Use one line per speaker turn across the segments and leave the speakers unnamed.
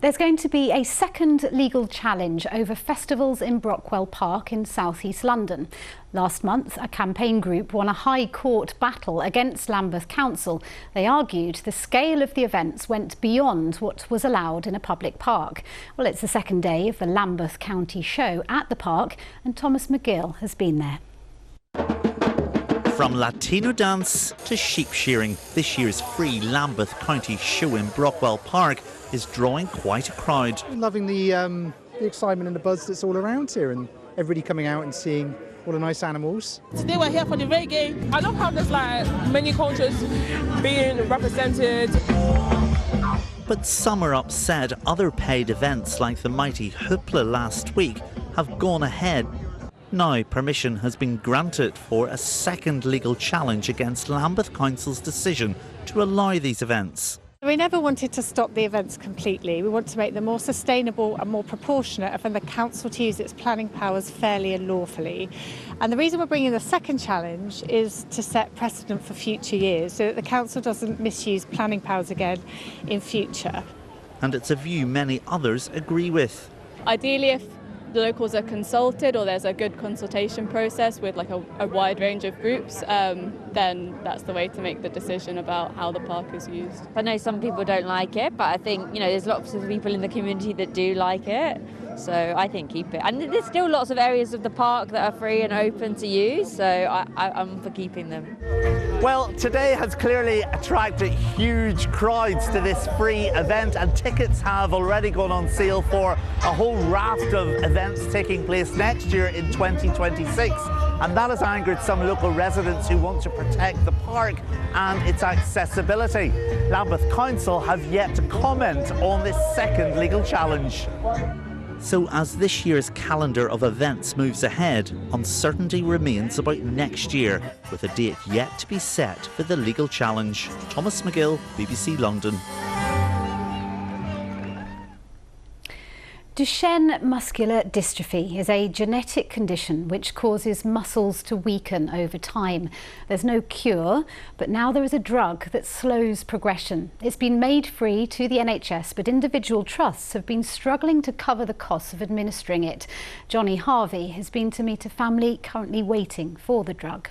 There's going to be a second legal challenge over festivals in Brockwell Park in south-east London. Last month, a campaign group won a High Court battle against Lambeth Council. They argued the scale of the events went beyond what was allowed in a public park. Well, it's the second day of the Lambeth County Show at the park, and Thomas McGill has been there.
From Latino dance to sheep shearing, this year's free Lambeth County Show in Brockwell Park is drawing quite a crowd.
Loving the excitement and the buzz that's all around here, and everybody coming out and seeing all the nice animals.
Today we're here for the reggae. I love how there's like many cultures being represented.
But some are upset other paid events like the mighty Hoopla last week have gone ahead. Now permission has been granted for a second legal challenge against Lambeth Council's decision to allow these events.
We never wanted to stop the events completely. We want to make them more sustainable and more proportionate, and for the council to use its planning powers fairly and lawfully. And the reason we're bringing the second challenge is to set precedent for future years so that the council doesn't misuse planning powers again in future.
And it's a view many others agree with.
Ideally, if the locals are consulted or there's a good consultation process with like a wide range of groups, then that's the way to make the decision about how the park is used.
I know some people don't like it, but I think, there's lots of people in the community that do like it. So I think keep it. And there's still lots of areas of the park that are free and open to use, so I'm for keeping them.
Well, today has clearly attracted huge crowds to this free event, and tickets have already gone on sale for a whole raft of events taking place next year in 2026. And that has angered some local residents who want to protect the park and its accessibility. Lambeth Council have yet to comment on this second legal challenge. So as this year's calendar of events moves ahead, uncertainty remains about next year, with a date yet to be set for the legal challenge. Thomas McGill, BBC London.
Duchenne muscular dystrophy is a genetic condition which causes muscles to weaken over time. There's no cure, but now there is a drug that slows progression. It's been made free to the NHS, but individual trusts have been struggling to cover the costs of administering it. Johnny Harvey has been to meet a family currently waiting for the drug.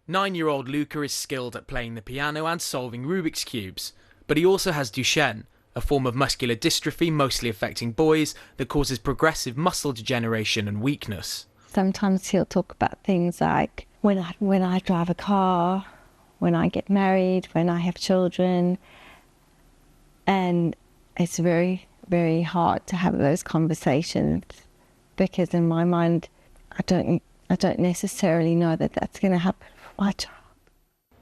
9-year-old Luca is skilled at playing the piano and solving Rubik's Cubes, but he also has Duchenne, a form of muscular dystrophy mostly affecting boys that causes progressive muscle degeneration and weakness.
Sometimes he'll talk about things like when I drive a car, when I get married, when I have children, and it's very, very hard to have those conversations because in my mind I don't necessarily know that that's going to happen for my child.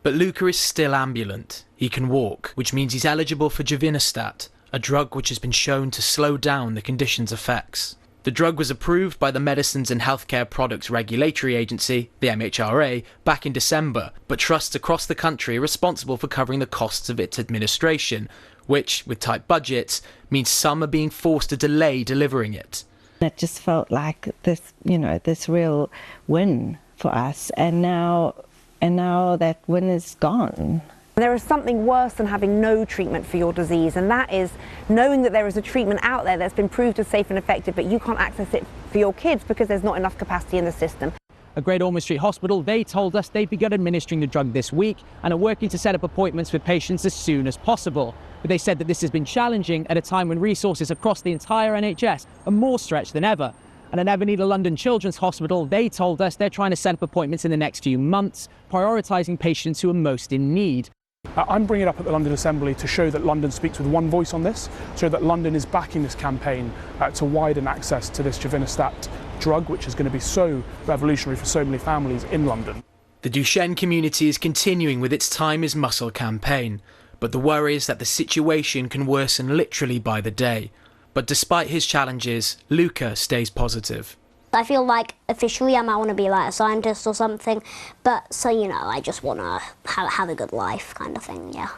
But Luca is still ambulant. He can walk, which means he's eligible for Duchennemusculardystrophy, a drug which has been shown to slow down the condition's effects. The drug was approved by the Medicines and Healthcare Products Regulatory Agency, the MHRA, back in December, but trusts across the country are responsible for covering the costs of its administration, which, with tight budgets, means some are being forced to delay delivering it.
It just felt like this, this real win for us, and now that win is gone.
There is something worse than having no treatment for your disease, and that is knowing that there is a treatment out there that's been proved as safe and effective, but you can't access it for your kids because there's not enough capacity in the system.
At Great Ormond Street Hospital, they told us they've begun administering the drug this week and are working to set up appointments with patients as soon as possible. But they said that this has been challenging at a time when resources across the entire NHS are more stretched than ever. And at Ebenezer London Children's Hospital, they told us they're trying to set up appointments in the next few months, prioritising patients who are most in need.
I'm bringing it up at the London Assembly to show that London speaks with one voice on this, show that London is backing this campaign to widen access to this Duchennemusculardystrophy drug, which is going to be so revolutionary for so many families in London.
The Duchenne community is continuing with its Time is Muscle campaign, but the worry is that the situation can worsen literally by the day. But despite his challenges, Luca stays positive.
I feel like officially I might want to be like a scientist or something, but so I just want to have a good life kind of thing, yeah.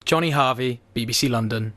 Johnny Harvey, BBC London.